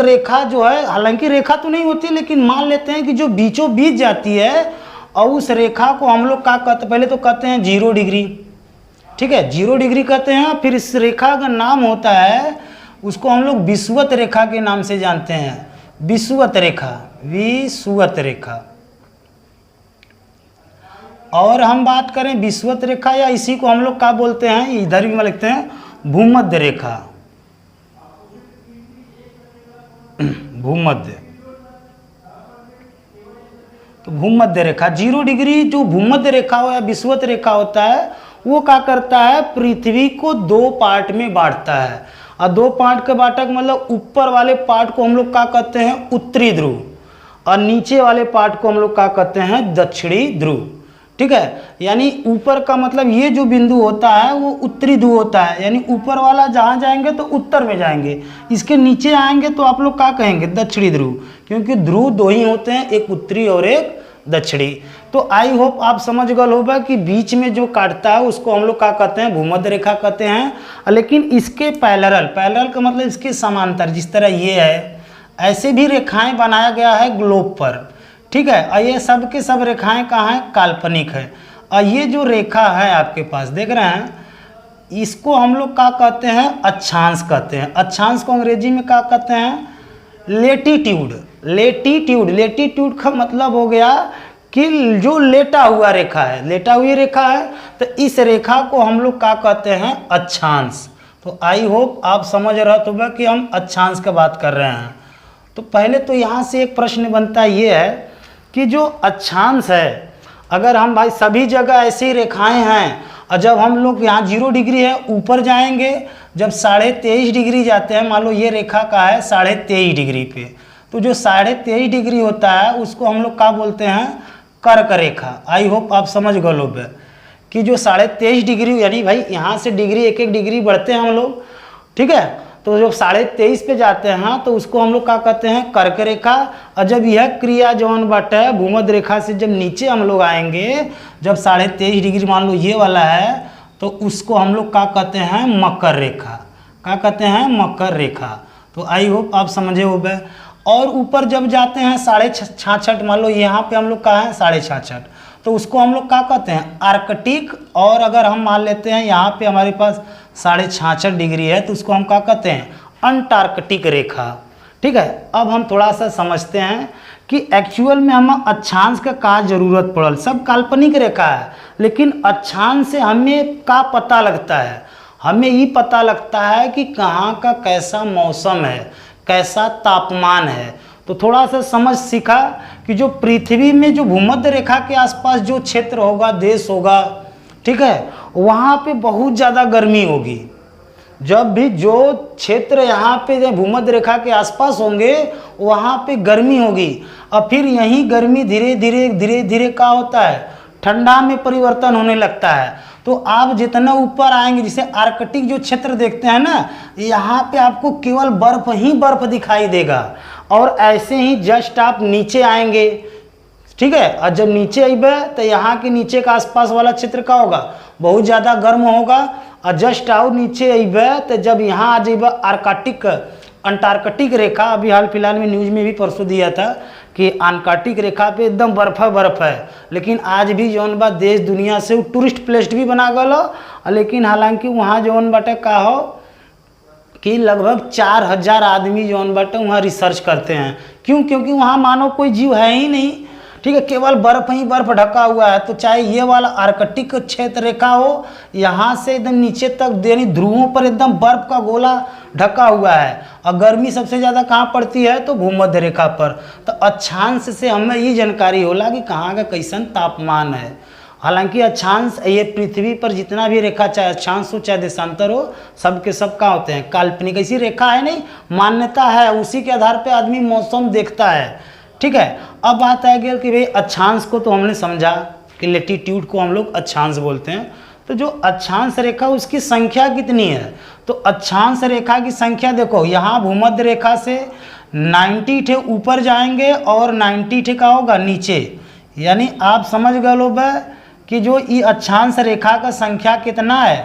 रेखा जो है, हालांकि रेखा तो नहीं होती, लेकिन मान लेते हैं कि जो बीचों बीच जाती है, और उस रेखा को हम लोग क्या कहते हैं, पहले तो कहते हैं 0 डिग्री, ठीक है, 0 डिग्री कहते हैं। फिर इस रेखा का नाम होता है, उसको हम लोग विषुवत रेखा के नाम से जानते हैं, विषुवत रेखा, विषुवत रेखा। और हम बात करें विषुवत रेखा, या इसी को हम लोग क्या बोलते हैं, इधर भी लिखते हैं भूमध्य रेखा, भूमध्य। तो भूमध्य रेखा 0 डिग्री जो भूमध्य रेखा हो या विषुवत रेखा होता है, वो क्या करता है, पृथ्वी को 2 पार्ट में बांटता है। और 2 पार्ट के बांटा मतलब ऊपर वाले पार्ट को हम लोग क्या कहते हैं, उत्तरी ध्रुव, और नीचे वाले पार्ट को हम लोग क्या कहते हैं, दक्षिणी ध्रुव, ठीक है। यानी ऊपर का मतलब ये जो बिंदु होता है वो उत्तरी ध्रुव होता है, यानी ऊपर वाला जहाँ जाएंगे तो उत्तर में जाएंगे, इसके नीचे आएंगे तो आप लोग क्या कहेंगे, दक्षिणी ध्रुव, क्योंकि ध्रुव 2 ही होते हैं, एक उत्तरी और एक दक्षिणी। तो आई होप आप समझ गए होगा कि बीच में जो काटता है उसको हम लोग क्या कहते हैं, भूमध्य रेखा कहते हैं। लेकिन इसके पैरेलल, पैरेलल का मतलब इसके समांतर, जिस तरह ये है, ऐसे भी रेखाएं बनाया गया है ग्लोब पर, ठीक है। और ये सब के सब रेखाएं कहाँ हैं, काल्पनिक है। और ये जो रेखा है आपके पास देख रहे हैं, इसको हम लोग क्या कहते हैं, अक्षांश कहते हैं। अक्षांश को अंग्रेजी में क्या कहते हैं, लेटीट्यूड। लेटीट्यूड, लेटीट्यूड का मतलब हो गया कि जो लेटा हुआ रेखा है, लेटा हुई रेखा है, तो इस रेखा को हम लोग क्या कहते हैं, अक्षांश। तो आई होप आप समझ रहे होगा कि हम अक्षांश की बात कर रहे हैं। तो पहले तो यहाँ से एक प्रश्न बनता ये है कि जो अक्षांश है, अगर हम भाई सभी जगह ऐसी रेखाएं हैं, और जब हम लोग यहाँ 0 डिग्री है ऊपर जाएंगे, जब 23.5 डिग्री जाते हैं, मान लो ये रेखा का है 23.5 डिग्री पे, तो जो 23.5 डिग्री होता है उसको हम लोग क्या बोलते हैं, कर्क रेखा। आई होप आप समझ गए लोग कि जो 23.5 डिग्री, यानी भाई यहाँ से डिग्री 1-1 डिग्री बढ़ते हैं हम लोग, ठीक है। तो जब 23.5 पे जाते हैं तो उसको हम लोग क्या कहते हैं, कर्क रेखा। और जब यह क्रिया जौन बट है भूमध्य रेखा से जब नीचे हम लोग आएंगे, जब 23.5 डिग्री मान लो ये वाला है, तो उसको हम लोग क्या कहते हैं, मकर रेखा। क्या कहते हैं, मकर रेखा। तो आई होप आप समझे हो गए। और ऊपर जब जाते हैं 66.5, मान लो यहाँ पे हम लोग कहाँ हैं, 66.5, तो उसको हम लोग क्या कहते हैं, आर्कटिक। और अगर हम मान लेते हैं यहाँ पे हमारे पास 66.5 डिग्री है, तो उसको हम क्या कहते हैं, अंटार्कटिक रेखा, ठीक है। अब हम थोड़ा सा समझते हैं कि एक्चुअल में हम अक्षांश का जरूरत पड़ल। सब काल्पनिक रेखा है, लेकिन अक्षांश से हमें का पता लगता है, हमें ये पता लगता है कि कहाँ का कैसा मौसम है, कैसा तापमान है। तो थोड़ा सा समझ सीखा कि जो पृथ्वी में जो भूमध्य रेखा के आसपास जो क्षेत्र होगा, देश होगा, ठीक है, वहाँ पे बहुत ज़्यादा गर्मी होगी। जब भी जो क्षेत्र यहाँ पे भूमध्य रेखा के आसपास होंगे वहाँ पे गर्मी होगी। और फिर यही गर्मी धीरे धीरे क्या होता है, ठंडा में परिवर्तन होने लगता है। तो आप जितना ऊपर आएंगे, जैसे आर्कटिक जो क्षेत्र देखते हैं ना, यहाँ पे आपको केवल बर्फ ही बर्फ दिखाई देगा। और ऐसे ही जस्ट आप नीचे आएंगे, ठीक है, और जब नीचे आइबे तो यहाँ के नीचे का आसपास वाला क्षेत्र का होगा, बहुत ज़्यादा गर्म होगा। और जस्ट आओ नीचे आइबे तो जब यहाँ आ जाइबे आर्कटिक, अंटार्कटिक रेखा, अभी हाल फिलहाल में न्यूज़ में भी परसों दिया था कि अंटार्कटिक रेखा पे एकदम बर्फ है। लेकिन आज भी जौन बा देश दुनिया से वो टूरिस्ट प्लेस भी बना गया। लेकिन हालांकि वहाँ जौन बाटे का हो कि लगभग 4000 आदमी जौन बाटे वहाँ रिसर्च करते हैं। क्यों? क्योंकि वहाँ मानो कोई जीव है ही नहीं, ठीक है, केवल बर्फ ही बर्फ ढका हुआ है। तो चाहे ये वाला आर्कटिक क्षेत्र रेखा हो, यहाँ से एकदम नीचे तक यानी ध्रुवों पर एकदम बर्फ का गोला ढका हुआ है। और गर्मी सबसे ज़्यादा कहाँ पड़ती है, तो भूमध्य रेखा पर। तो अक्षांश से हमें ये जानकारी होला कि कहाँ का कैसन तापमान है। हालांकि अक्षांश ये पृथ्वी पर जितना भी रेखा, चाहे अक्षांश हो चाहे देशांतर हो, सबके सब क्या होते हैं, काल्पनिक। ऐसी रेखा है नहीं, मान्यता है, उसी के आधार पर आदमी मौसम देखता है, ठीक है। अब बात आ गया कि भाई अक्षांश को तो हमने समझा कि लेटीट्यूड को हम लोग अक्षांश बोलते हैं। तो जो अक्षांश रेखा उसकी संख्या कितनी है, तो अक्षांश रेखा की संख्या देखो, यहाँ भूमध्य रेखा से 90 ठे ऊपर जाएंगे और 90 ठे का होगा नीचे। यानी आप समझ गए लो कि जो ये अक्षांश रेखा का संख्या कितना है,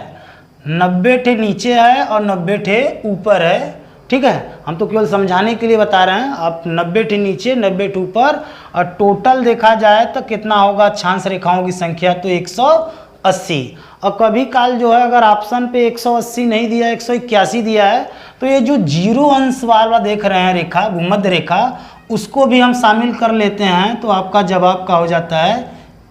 90 ठे नीचे है और 90 ठे ऊपर है। ठीक है, हम तो केवल समझाने के लिए बता रहे हैं। आप 90 टी नीचे 90 टी ऊपर, और टोटल देखा जाए तो कितना होगा अक्षांश रेखाओं की संख्या, तो 180। और कभी काल जो है अगर ऑप्शन पे 180 नहीं दिया, 181 दिया है, तो ये जो 0 अंश वाला देख रहे हैं रेखा, भूमध्य रेखा, उसको भी हम शामिल कर लेते हैं, तो आपका जवाब का हो जाता है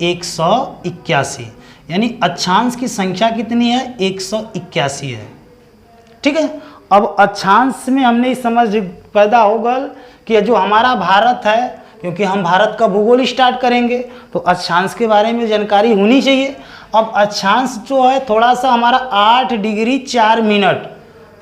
181। यानी अक्षांश की संख्या कितनी है, 181 है। ठीक है, अब अक्षांश में हमने इस समझ पैदा हो गल कि जो हमारा भारत है, क्योंकि हम भारत का भूगोल स्टार्ट करेंगे तो अक्षांश के बारे में जानकारी होनी चाहिए। अब अक्षांश जो है थोड़ा सा हमारा 8 डिग्री 4 मिनट,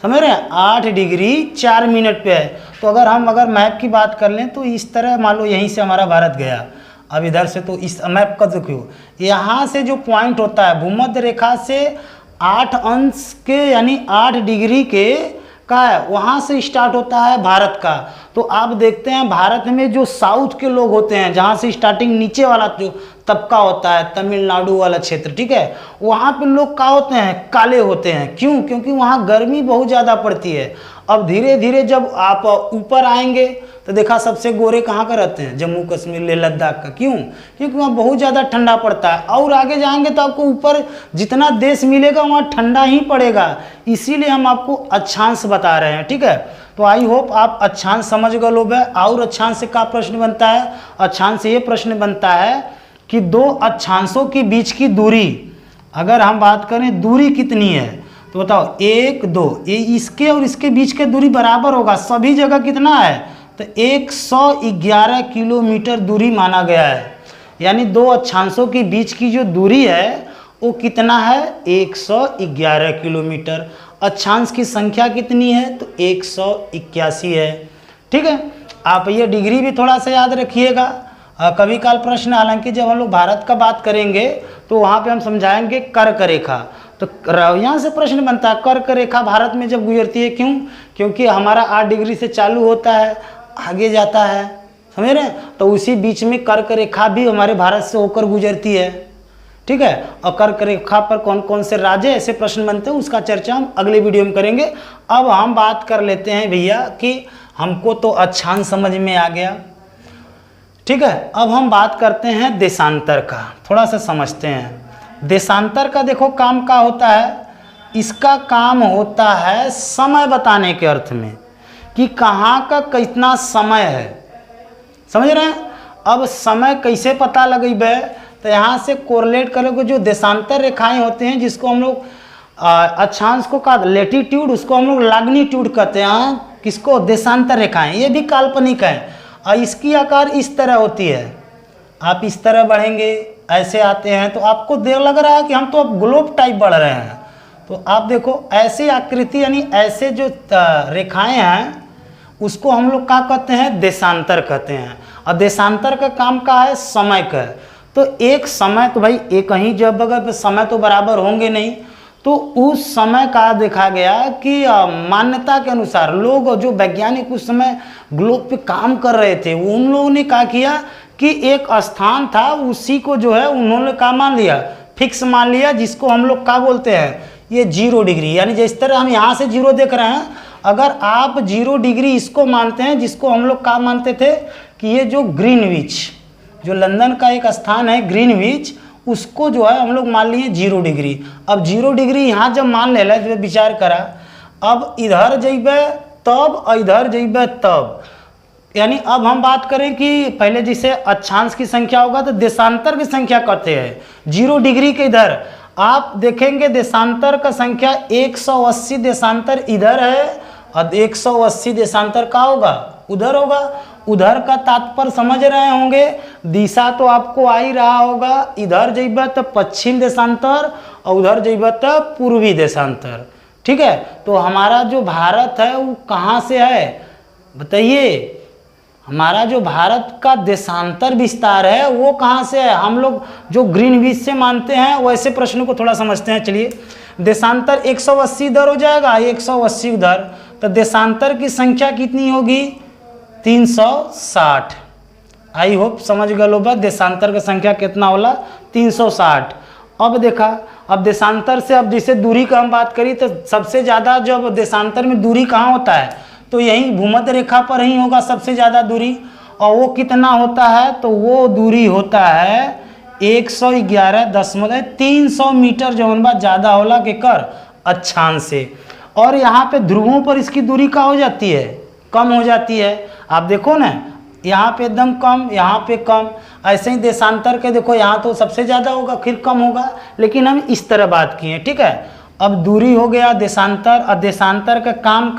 समझ रहे हैं, 8 डिग्री 4 मिनट पे है। तो अगर मैप की बात कर लें तो इस तरह मान लो यहीं से हमारा भारत गया, अब इधर से, तो इस मैप का देखो, यहाँ से जो पॉइंट होता है भूमध्य रेखा से 8 अंश के यानी 8 डिग्री के का है, वहाँ से स्टार्ट होता है भारत का। तो आप देखते हैं भारत में जो साउथ के लोग होते हैं, जहाँ से स्टार्टिंग नीचे वाला जो तबका होता है, तमिलनाडु वाला क्षेत्र, ठीक है, वहाँ पे लोग क्या होते हैं, काले होते हैं। क्यों? क्योंकि वहाँ गर्मी बहुत ज़्यादा पड़ती है। अब धीरे धीरे जब आप ऊपर आएंगे तो देखा सबसे गोरे कहाँ का रहते हैं, जम्मू कश्मीर लेह लद्दाख का। क्यों? क्योंकि वहाँ बहुत ज़्यादा ठंडा पड़ता है। और आगे जाएंगे तो आपको ऊपर जितना देश मिलेगा वहाँ ठंडा ही पड़ेगा, इसीलिए हम आपको अक्षांश बता रहे हैं। ठीक है, तो आई होप आप अक्षांश समझ गए लोग। और अक्षांश से क्या प्रश्न बनता है, अक्षांश से ये प्रश्न बनता है कि दो अक्षांशों के बीच की दूरी, अगर हम बात करें दूरी कितनी है, तो बताओ 1 2, ये इसके और इसके बीच के दूरी बराबर होगा, सभी जगह कितना है, तो 111 किलोमीटर दूरी माना गया है। यानी दो अक्षांशों के बीच की जो दूरी है वो कितना है, 111 किलोमीटर। अक्षांश की संख्या कितनी है, तो 181 है। ठीक है, आप ये डिग्री भी थोड़ा सा याद रखिएगा। कभी काल प्रश्न, हालांकि जब हम लोग भारत का बात करेंगे तो वहाँ पे हम समझाएंगे कर्क रेखा, तो यहाँ से प्रश्न बनता है कर्क रेखा भारत में जब गुजरती है। क्यों? क्योंकि हमारा 8 डिग्री से चालू होता है, आगे जाता है, समझ रहे हैं, तो उसी बीच में कर्क रेखा भी हमारे भारत से होकर गुजरती है। ठीक है, और कर्क रेखा पर कौन कौन से राज्य ऐसे प्रश्न बनते हैं उसका चर्चा हम अगले वीडियो में करेंगे। अब हम बात कर लेते हैं भैया कि हमको तो अक्षांश समझ में आ गया। ठीक है, अब हम बात करते हैं देशांतर का, थोड़ा सा समझते हैं। देशांतर का देखो काम क्या होता है, इसका काम होता है समय बताने के अर्थ में कि कहाँ का कितना समय है, समझ रहे हैं। अब समय कैसे पता लगेबे, तो यहाँ से कोरिलेट करोगे, जो देशांतर रेखाएं होते हैं जिसको हम लोग अक्षांश को का लेटीट्यूड, उसको हम लोग लॉन्गिट्यूड कहते हैं, किसको, देशांतर रेखाएं, ये भी काल्पनिक है। और इसकी आकार इस तरह होती है, आप इस तरह बढ़ेंगे, ऐसे आते हैं, तो आपको देर लग रहा है कि हम तो अब ग्लोब टाइप बढ़ रहे हैं। तो आप देखो ऐसी आकृति यानी ऐसे जो रेखाएं हैं उसको हम लोग क्या कहते हैं, देशांतर कहते हैं। और देशांतर का काम का है समय का। तो एक समय, तो भाई एक ही जगह पे समय तो बराबर होंगे नहीं, तो उस समय का देखा गया कि मान्यता के अनुसार लोग, जो वैज्ञानिक उस समय ग्लोब पे काम कर रहे थे, उन लोगों ने क्या किया कि एक स्थान था, उसी को जो है उन्होंने क्या मान लिया, फिक्स मान लिया, जिसको हम लोग क्या बोलते हैं, ये 0 डिग्री। यानी जिस तरह हम यहाँ से 0 देख रहे हैं, अगर आप 0 डिग्री इसको मानते हैं, जिसको हम लोग क्या मानते थे कि ये जो ग्रीनविच, जो लंदन का एक स्थान है ग्रीनविच, उसको जो है हम लोग मान लिए 0 डिग्री। अब 0 डिग्री यहाँ जब मान ले, जब विचार करा, अब इधर जइबे तब और इधर जइबे तब, यानी अब हम बात करें कि पहले जैसे अक्षांश की संख्या होगा तो देशांतर की संख्या कहते हैं। 0 डिग्री के इधर आप देखेंगे देशांतर का संख्या 180 देशांतर इधर है, और 180 देशांतर का होगा, उधर होगा। उधर का तात्पर्य समझ रहे होंगे, दिशा तो आपको आ ही रहा होगा, इधर जइबा तो पश्चिम देशांतर और उधर जइबा तो पूर्वी देशांतर। ठीक है, तो हमारा जो भारत है वो कहाँ से है बताइए, हमारा जो भारत का देशांतर विस्तार है वो कहाँ से है, हम लोग जो ग्रीनविच से मानते हैं वैसे प्रश्नों को थोड़ा समझते हैं। चलिए, देशांतर 180 इधर हो जाएगा, 180 उधर, तो देशांतर की संख्या कितनी होगी, 360। आई होप समझ गए लोग, देशांतर की संख्या कितना होला, 360। अब देखा, अब देशांतर से अब जैसे दूरी का हम बात करी तो सबसे ज़्यादा जब देशांतर में दूरी कहाँ होता है, तो यही भूमध्य रेखा पर ही होगा सबसे ज़्यादा दूरी। और वो कितना होता है, तो वो दूरी होता है 111.300 मीटर, जौन बा ज़्यादा होला केकर अक्षांश से। और यहाँ पे ध्रुवों पर इसकी दूरी क्या हो जाती है, कम हो जाती है। आप देखो ना, यहाँ पे एकदम कम, यहाँ पे कम। ऐसे ही देशांतर के देखो, यहाँ तो सबसे ज़्यादा होगा फिर कम होगा, लेकिन हम इस तरह बात किए, ठीक है। अब दूरी हो गया देशांतर, और देशांतर का काम का